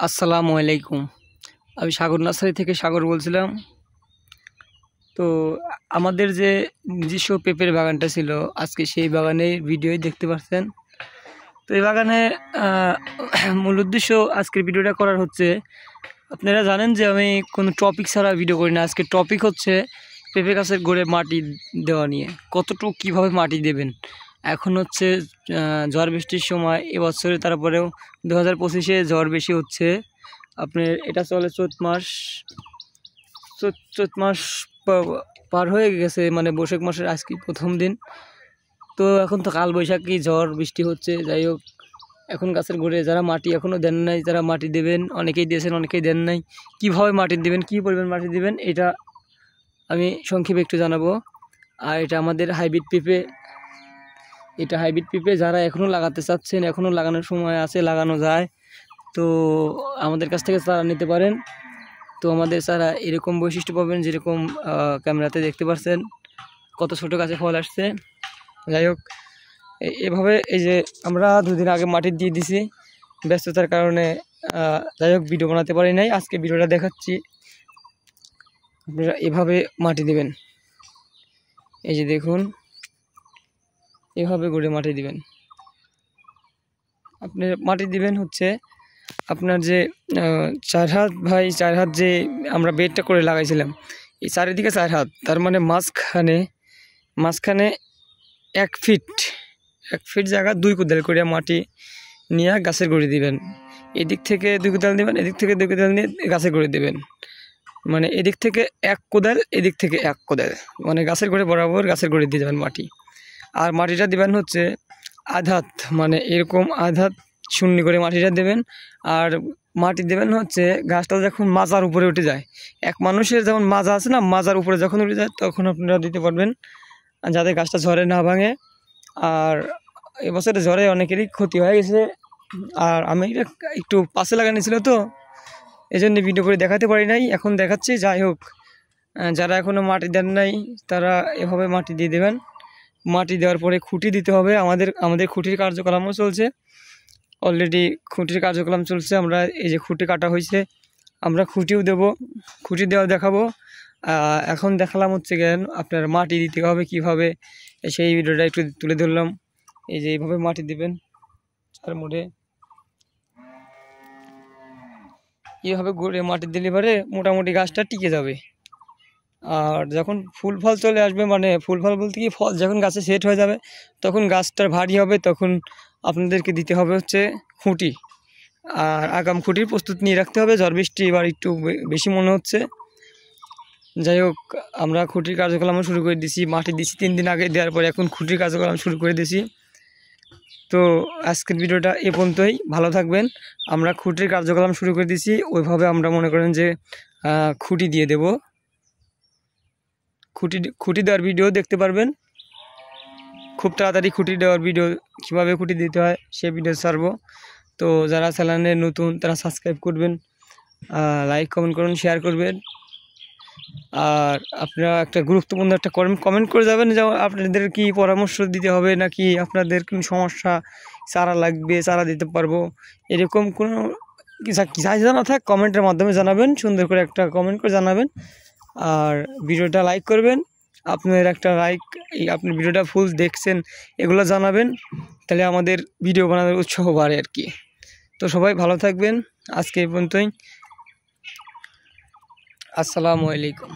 আসসালামু আলাইকুম। আমি সাগর নার্সারি থেকে সাগর বলছিলাম। তো আমাদের যে নিজস্ব পেঁপের বাগানটা ছিল, আজকে সেই বাগানের ভিডিওই দেখতে পাচ্ছেন। তো এই বাগানে মূল উদ্দেশ্য আজকের ভিডিওটা করার হচ্ছে, আপনারা জানেন যে আমি কোনো টপিক ছাড়া ভিডিও করি না। আজকে টপিক হচ্ছে পেঁপে গাছের গোড়ে মাটি দেওয়া নিয়ে। কতটুকু কীভাবে মাটি দেবেন। এখন হচ্ছে ঝড় বৃষ্টির সময়, এবছরে তারপরেও 2025-এ ঝড় বেশি হচ্ছে। আপনার এটা চলে চৈত মাস পার হয়ে গেছে, মানে বৈশাখ মাসের আজকে প্রথম দিন। তো এখন তো কালবৈশাখী ঝড় বৃষ্টি হচ্ছে। যাই হোক, এখন গাছের গোড়ে যারা মাটি এখনও দেন নাই, যারা মাটি দেবেন, অনেকেই দিয়েছেন অনেকেই দেন নাই। কীভাবে মাটি দেবেন, কী পরিমাণ মাটি দেবেন, এটা আমি সংক্ষেপে একটু জানাবো। আর এটা আমাদের হাইব্রিড পেঁপে। এটা হাইব্রিড পেঁপে, যারা এখনও লাগাতে চাচ্ছেন, এখনও লাগানোর সময় আছে, লাগানো যায়, তো আমাদের কাছ থেকে চারা নিতে পারেন। তো আমাদের চারা এরকম বৈশিষ্ট্য পাবেন, যেরকম ক্যামেরাতে দেখতে পাচ্ছেন কত ছোটো গাছে ফল আসছে। যাই হোক, এভাবে এই যে আমরা 2 দিন আগে মাটি দিয়ে দিছি, ব্যস্ততার কারণে যাই হোক ভিডিও বানাতে পারি নাই। আজকে ভিডিওটা দেখাচ্ছি। আপনারা এভাবে মাটি দেবেন, এই যে দেখুন, এভাবে গড়ে মাটি দিবেন। আপনি মাটি দিবেন হচ্ছে আপনার যে 4 হাত বাই 4 হাত যে আমরা বেডটা করে লাগাইছিলাম, এই চারিদিকে 4 হাত, তার মানে মাঝখানে 1 ফিট জায়গা 2 কোদাল করে মাটি নিয়ে গাছের গোড়ে দিবেন। এদিক থেকে 2 কোদাল দিবেন, এদিক থেকে 2 কোদাল নিয়ে গাছের গোড়ে দেবেন। মানে এদিক থেকে 1 কোদাল, এদিক থেকে 1 কোদাল, মানে গাছের গোড়ে বরাবর গাছের গোড়ে দিয়ে দেবেন মাটি। আর মাটিটা দিবেন হচ্ছে আধাত, মানে এরকম আধাত শূন্য করে মাটিটা দেবেন। আর মাটি দেবেন হচ্ছে গাছটা যখন মাজার উপরে উঠে যায়, এক মানুষের যেমন মাজা আছে না, মাজার উপরে যখন উঠে যায় তখন আপনারা দিতে পারবেন, যাতে গাছটা ঝড়ে না ভাঙে। আর এবছরে ঝড়ে অনেকেরই ক্ষতি হয়ে গেছে। আর আমি এটা একটু পাশে লাগানো ছিল, তো এই জন্য ভিডিও করে দেখাতে পারি নাই, এখন দেখাচ্ছি। যাই হোক, যারা এখনও মাটি দেন নাই তারা এভাবে মাটি দিয়ে দেবেন। মাটি দেওয়ার পরে খুঁটি দিতে হবে। আমাদের খুঁটির কার্যক্রমও চলছে, অলরেডি খুঁটির কার্যক্রম চলছে। আমরা এই যে খুঁটি কাটা হয়েছে, আমরা খুঁটিও দেব, খুঁটি দেওয়া দেখাবো। এখন দেখালাম হচ্ছে কেন আপনার মাটি দিতে হবে কীভাবে, সেই ভিডিওটা একটু তুলে ধরলাম। এই যে এইভাবে মাটি দিবেন, তার মধ্যে এইভাবে গড়ে মাটি দিলে পরে মোটামুটি গাছটা টিকে যাবে। আর যখন ফুল ফল চলে আসবে, মানে ফুল ফল বলতে কি, ফল যখন গাছে সেট হয়ে যাবে, তখন গাছটার ভারী হবে, তখন আপনাদেরকে দিতে হবে হচ্ছে খুঁটি। আর আগাম খুঁটির প্রস্তুতি নিয়ে রাখতে হবে। ঝড় বৃষ্টি এবার একটু বেশি মনে হচ্ছে। যাই হোক, আমরা খুঁটির কার্যক্রম শুরু করে দিছি। মাটি দিছি 3 দিন আগে, দেওয়ার পরে এখন খুঁটির কার্যক্রম শুরু করে দিছি। তো আজকের ভিডিওটা এ পর্যন্তই। ভালো থাকবেন। আমরা খুঁটির কার্যক্রম শুরু করে দিছি, ওইভাবে আমরা মনে করেন যে খুঁটি দিয়ে দেব। খুঁটি দেওয়ার ভিডিও দেখতে পারবেন খুব তাড়াতাড়ি। খুঁটি দেওয়ার ভিডিও, কীভাবে খুঁটি দিতে হয় সে ভিডিও ছাড়বো। তো যারা চ্যানেলে নতুন তারা সাবস্ক্রাইব করবেন, লাইক কমেন্ট করুন, শেয়ার করবেন। আর আপনারা একটা গুরুত্বপূর্ণ একটা কমেন্ট করে যাবেন যে আপনাদের কি পরামর্শ দিতে হবে, নাকি আপনাদের কোন সমস্যা, চারা লাগবে, চারা দিতে পারবো, এরকম কোনো যাই জানা থাক কমেন্টের মাধ্যমে জানাবেন। সুন্দর করে একটা কমেন্ট করে জানাবেন। আর ভিডিওটা লাইক করবেন। আপনার একটা লাইক, আপনি ভিডিওটা ফুল দেখছেন এগুলো জানাবেন, তাহলে আমাদের ভিডিও বানানোর উৎসাহ বাড়ে আর কি। তো সবাই ভালো থাকবেন। আজকে এই পর্যন্তই। আসসালামু আলাইকুম।